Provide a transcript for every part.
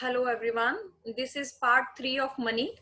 Hello everyone, this is part 3 of money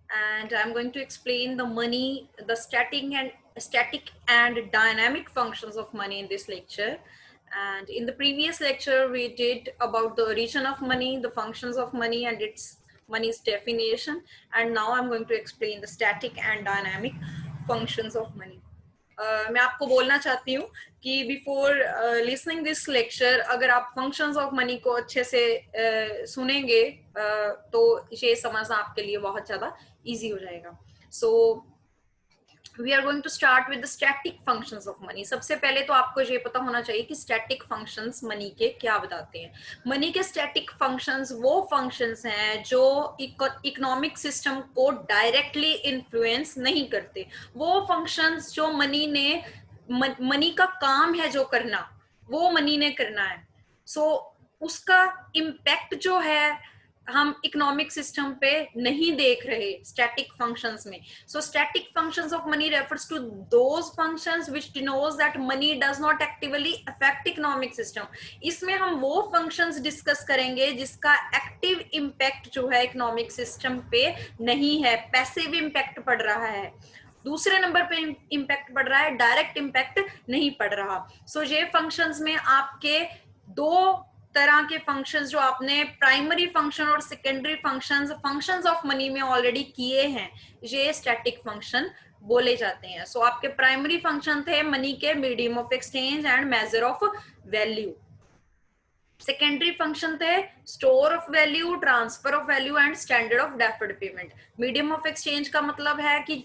and I'm going to explain the money, the static and dynamic functions of money in this lecture. And in the previous lecture we did about the origin of money, the functions of money and its money's definition, and now I'm going to explain the static and dynamic functions of money. मैं आपको बोलना चाहती हूँ कि before listening this lecture अगर आप functions of money को अच्छे से सुनेंगे तो ये समझना आपके लिए बहुत ज्यादा इजी हो जाएगा. So we are going to start with the static functions of money. सबसे पहले तो आपको ये पता होना चाहिए कि स्टैटिक फंक्शंस मनी के क्या बताते हैं. मनी के स्टैटिक फंक्शंस वो फंक्शंस हैं जो इकोनॉमिक सिस्टम को डायरेक्टली इन्फ्लुएंस नहीं करते. वो फंक्शंस जो मनी का काम है जो करना, वो मनी ने करना है. सो उसका इम्पैक्ट जो है हम इकोनॉमिक सिस्टम पे नहीं देख रहे स्टैटिक फंक्शंस में. So static functions of money refers to those functions which denotes that money does not actively affect economic system. इसमें हम वो फंक्शंस डिस्कस करेंगे जिसका एक्टिव इम्पैक्ट जो है इकोनॉमिक सिस्टम पे नहीं है, पैसिव इम्पैक्ट पड़ रहा है. दूसरे नंबर पे इम्पैक्ट पड़ रहा है, डायरेक्ट इम्पैक्ट नहीं पड़ रहा. सो ये फंक्शंस में आपके दो तरह के फंक्शंस जो आपने प्राइमरी फंक्शन और सेकेंडरी फंक्शंस ऑफ मनी में ऑलरेडी किए हैं, ये स्टैटिक फंक्शन बोले जाते हैं. सो आपके प्राइमरी फंक्शन थे मनी के medium of exchange and measure of value. Secondary function थे store of value, transfer of value and standard of deferred payment. Medium of exchange का मतलब है कि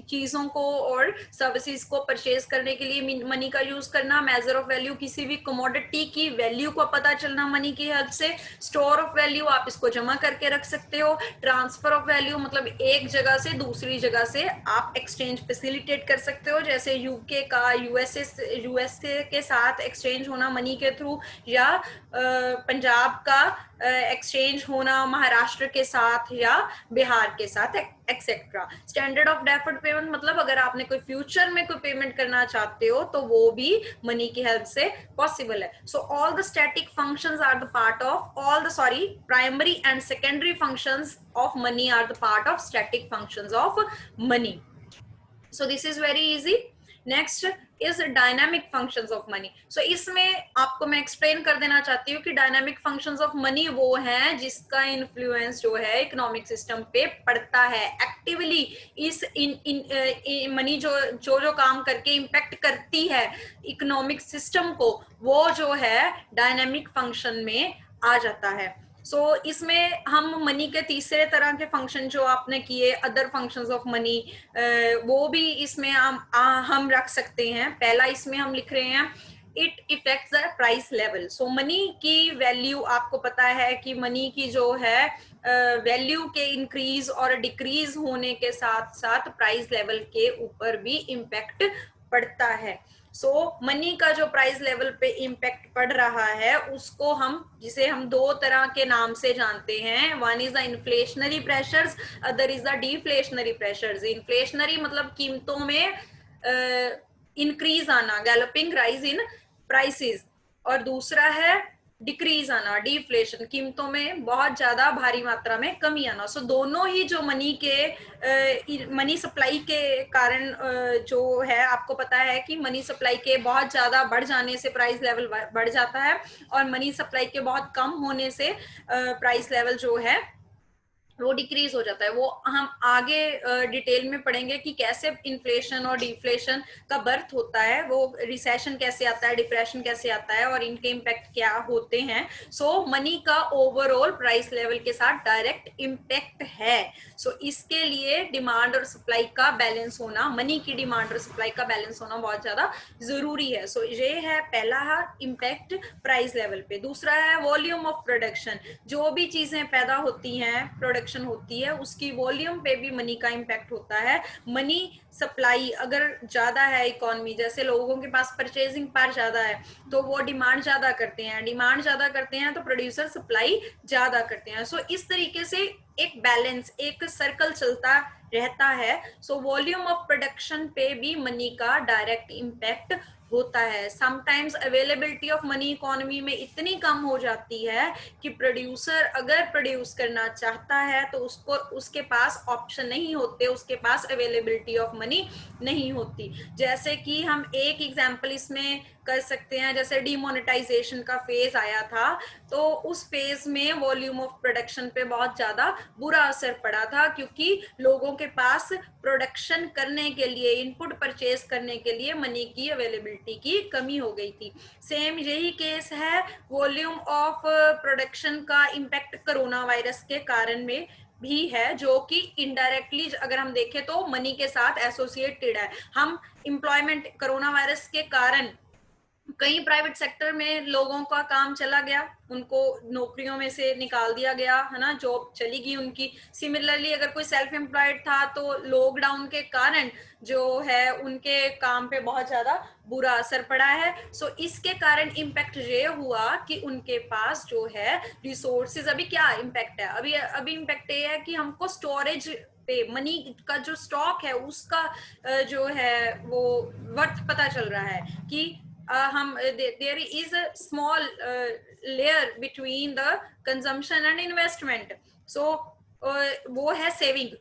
चीजों को और सर्विसेज को परचेज करने के लिए मनी का यूज करना. मेजर ऑफ वैल्यू किसी भी कमोडिटी की वैल्यू को पता चलना मनी की हेल्प से. स्टोर ऑफ वैल्यू आप इसको जमा करके रख सकते हो. ट्रांसफर ऑफ वैल्यू मतलब एक जगह से दूसरी जगह से आप एक्सचेंज फैसिलिटेट कर सकते हो, जैसे यूके का यूएसए के साथ एक्सचेंज होना मनी के थ्रू, या पंजाब का एक्सचेंज होना महाराष्ट्र के साथ या बिहार के साथ etcetera. Standard of deferred payment मतलब अगर आपने कोई फ्यूचर में कोई पेमेंट करना चाहते हो तो वो भी मनी की हेल्प से पॉसिबल है. So all the static functions are the part of primary and secondary functions of money are the part of static functions of money. So this is very easy. Next is dynamic functions of money. So इसमें आपको मैं explain कर देना चाहती हूँ कि dynamic functions of money वो हैं जिसका इन्फ्लुएंस जो है इकोनॉमिक सिस्टम पे पड़ता है एक्टिवली. इस मनी जो काम करके इम्पैक्ट करती है इकोनॉमिक सिस्टम को, वो जो है डायनामिक फंक्शन में आ जाता है. सो इसमें हम मनी के तीसरे तरह के फंक्शन जो आपने किए अदर फंक्शंस ऑफ मनी, वो भी इसमें हम रख सकते हैं. पहला इसमें हम लिख रहे हैं it effects the price level. So money की वैल्यू, आपको पता है कि मनी की जो है वैल्यू के इंक्रीज और डिक्रीज होने के साथ साथ प्राइस लेवल के ऊपर भी इम्पैक्ट पड़ता है. सो मनी का जो प्राइस लेवल पे इम्पैक्ट पड़ रहा है उसको जिसे हम दो तरह के नाम से जानते हैं. One is the inflationary pressures, other is the deflationary pressures. Inflationary मतलब कीमतों में इंक्रीज आना, गैलोपिंग राइज इन प्राइसेस, और दूसरा है डिक्रीज आना, डिफ्लेशन, कीमतों में बहुत ज्यादा भारी मात्रा में कमी आना. सो दोनों ही जो मनी सप्लाई के कारण जो है, आपको पता है कि मनी सप्लाई के बहुत ज्यादा बढ़ जाने से प्राइस लेवल बढ़ जाता है और मनी सप्लाई के बहुत कम होने से प्राइस लेवल जो है वो डिक्रीज हो जाता है. वो हम आगे डिटेल में पढ़ेंगे कि कैसे इन्फ्लेशन और डिफ्लेशन का बर्थ होता है, वो रिसेशन कैसे आता है, डिप्रेशन कैसे आता है और इनके इम्पैक्ट क्या होते हैं. सो मनी का ओवरऑल प्राइस लेवल के साथ डायरेक्ट इम्पैक्ट है. सो इसके लिए डिमांड और सप्लाई का बैलेंस होना, मनी की डिमांड और सप्लाई का बैलेंस होना बहुत ज्यादा जरूरी है. सो ये है पहला है इम्पैक्ट प्राइस लेवल पे. दूसरा है वॉल्यूम ऑफ प्रोडक्शन. जो भी चीजें पैदा होती हैं, प्रोडक्शन होती है, उसकी वॉल्यूम पे भी मनी का इम्पैक्ट होता है. मनी सप्लाई अगर ज्यादा है इकोनॉमी, जैसे लोगों के पास परचेजिंग पावर ज्यादा है तो वो डिमांड ज्यादा करते हैं, डिमांड ज्यादा करते हैं तो प्रोड्यूसर सप्लाई ज्यादा करते हैं. सो इस तरीके से एक बैलेंस, एक सर्कल चलता रहता है, सो वॉल्यूम ऑफ प्रोडक्शन पे भी मनी का डायरेक्ट इम्पैक्ट होता है। Sometimes availability of money economy में इतनी कम हो जाती है कि प्रोड्यूसर अगर प्रोड्यूस करना चाहता है तो उसको उसके पास ऑप्शन नहीं होते, उसके पास अवेलेबिलिटी ऑफ मनी नहीं होती। जैसे कि हम एक एग्जांपल इसमें कर सकते हैं, जैसे डिमोनेटाइजेशन का फेज आया था, तो उस फेज में वॉल्यूम ऑफ प्रोडक्शन पे बहुत ज्यादा बुरा असर पड़ा था, क्योंकि लोगों के पास प्रोडक्शन करने के लिए, इनपुट परचेज करने के लिए मनी की अवेलेबिलिटी की कमी हो गई थी। सेम यही केस है वॉल्यूम ऑफ प्रोडक्शन का इम्पैक्ट कोरोना वायरस के कारण में भी है, जो कि इनडायरेक्टली अगर हम देखें तो मनी के साथ एसोसिएटेड है। हम एम्प्लॉयमेंट कोरोना वायरस के कारण कई प्राइवेट सेक्टर में लोगों का काम चला गया, उनको नौकरियों में से निकाल दिया गया, है ना, जॉब चली गई उनकी। सिमिलरली अगर कोई सेल्फ एम्प्लॉयड था तो लॉकडाउन के कारण जो है उनके काम पे बहुत ज्यादा बुरा असर पड़ा है। सो इसके कारण इम्पैक्ट ये हुआ कि उनके पास जो है रिसोर्सेज, अभी क्या इम्पैक्ट है, अभी इम्पैक्ट ये है कि हमको स्टोरेज पे मनी का जो स्टॉक है उसका जो है वो वर्थ पता चल रहा है कि हम there is a small layer between the consumption and investment. So वो है सेविंग।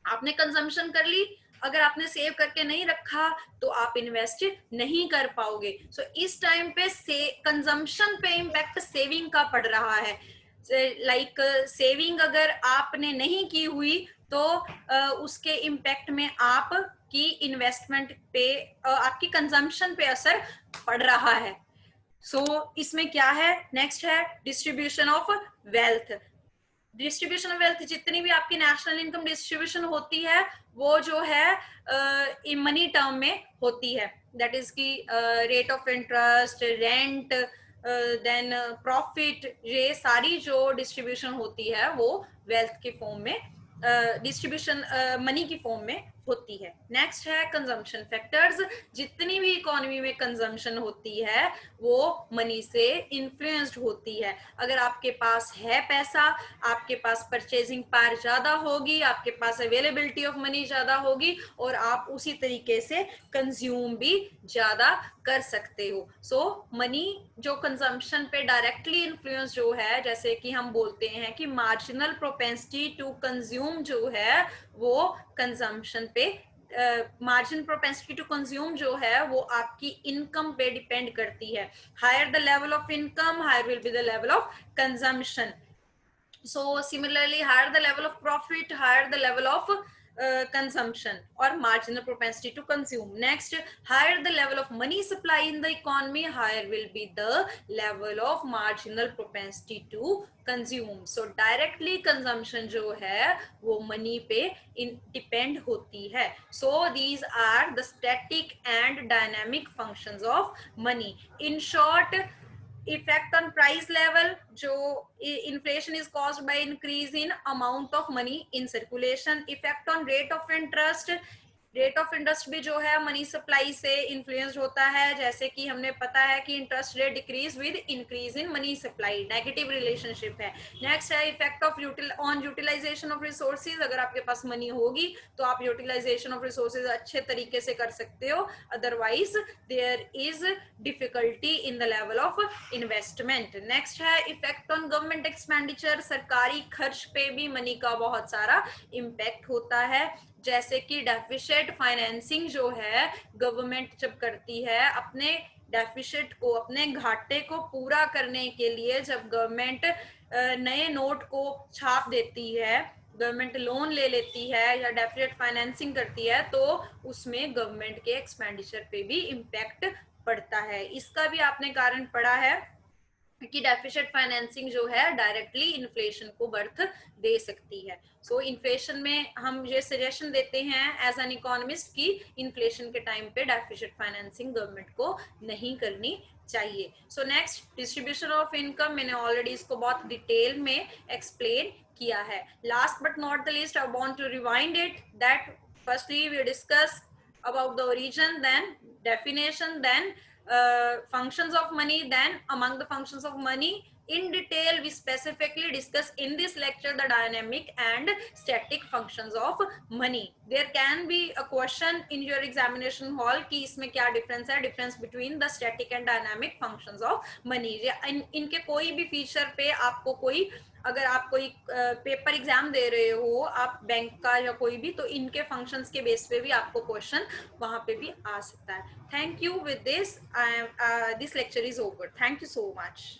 आपने कंजम्पशन कर ली, अगर आपने सेव करके नहीं रखा तो आप इन्वेस्ट नहीं कर पाओगे। सो इस टाइम पे से कंजम्पशन पे इम्पैक्ट सेविंग का पड़ रहा है। लाइक सेविंग अगर आपने नहीं की हुई तो उसके इम्पैक्ट में आप की इन्वेस्टमेंट पे, आपकी कंजम्पशन पे असर पड़ रहा है। सो इसमें क्या है, नेक्स्ट है distribution of wealth. Distribution of wealth, जितनी भी आपकी नेशनल इनकम डिस्ट्रीब्यूशन होती है वो जो है मनी टर्म में होती है। दैट इज की rate of interest, rent, then profit, ये सारी जो डिस्ट्रीब्यूशन होती है वो वेल्थ के फॉर्म में, डिस्ट्रीब्यूशन मनी की फॉर्म में होती है। नेक्स्ट है कंजम्पशन फैक्टर्स। जितनी भी इकोनॉमी में कंजम्पशन होती है वो मनी से इन्फ्लुएंस्ड होती है। अगर आपके पास है पैसा, आपके पास परचेजिंग पावर ज्यादा होगी, आपके पास अवेलेबिलिटी ऑफ मनी ज्यादा होगी और आप उसी तरीके से कंज्यूम भी ज्यादा कर सकते हो। सो मनी जो कंजम्पशन पे डायरेक्टली इन्फ्लुएंस जो है, जैसे कि हम बोलते हैं कि मार्जिनल प्रोपेंसिटी टू कंज्यूम जो है वो कंजम्पशन पे, मार्जिन प्रोपेंसिटी टू कंज्यूम जो है वो आपकी इनकम पे डिपेंड करती है। Higher the level of income, higher will be the level of consumption. So similarly, higher the level of profit, higher the level of consumption or marginal propensity to consume. Next, higher the level of money supply in the economy, higher will be the level of marginal propensity to consume. So directly consumption जो है वो money पे depend होती है. So these are the static and dynamic functions of money. In short, effect on price level, जो inflation is caused by increase in amount of money in circulation. Effect on rate of interest, rate of interest भी जो है money supply से influenced होता है। जैसे कि हमने पता है कि interest rate decrease with increase in money supply, negative relationship है। नेक्स्ट है effect of on utilization of resources. अगर आपके पास मनी होगी तो आप यूटिलाइजेशन ऑफ रिसोर्सेज अच्छे तरीके से कर सकते हो, otherwise there is difficulty in the level of investment. Next है इफेक्ट ऑन गवर्नमेंट एक्सपेंडिचर। सरकारी खर्च पे भी मनी का बहुत सारा इम्पैक्ट होता है। जैसे कि डेफिसिट फाइनेंसिंग जो है गवर्नमेंट जब करती है, अपने डेफिसिट को, अपने घाटे को पूरा करने के लिए जब गवर्नमेंट नए नोट को छाप देती है, गवर्नमेंट लोन ले लेती है या डेफिसिट फाइनेंसिंग करती है, तो उसमें गवर्नमेंट के एक्सपेंडिचर पे भी इम्पैक्ट पड़ता है। इसका भी आपने कारण पढ़ा है कि डेफिसिट फाइनेंसिंग जो है डायरेक्टली इन्फ्लेशन को बर्थ दे सकती है। सो इन्फ्लेशन में हम ये सजेशन देते हैं एज एन इकोनॉमिस्ट कि इन्फ्लेशन के टाइम पे डेफिसिट फाइनेंसिंग गवर्नमेंट को नहीं करनी चाहिए। So next distribution of income, मैंने ऑलरेडी इसको बहुत डिटेल में एक्सप्लेन किया है। Last but not the least, I want to rewind it that firstly we discuss about the origin, then definition, then functions of money, then among the functions of money in detail we specifically discuss in this lecture the dynamic and static functions of money. There can be a question in your examination hall कि इसमें क्या difference है, difference between the static and dynamic functions of money. इनके कोई भी feature पे आपको कोई, अगर आप कोई पेपर एग्जाम दे रहे हो आप बैंक का या कोई भी, तो इनके फंक्शंस के बेस पे भी आपको क्वेश्चन वहां पे भी आ सकता है. Thank you. With this this lecture is over. Thank you so much.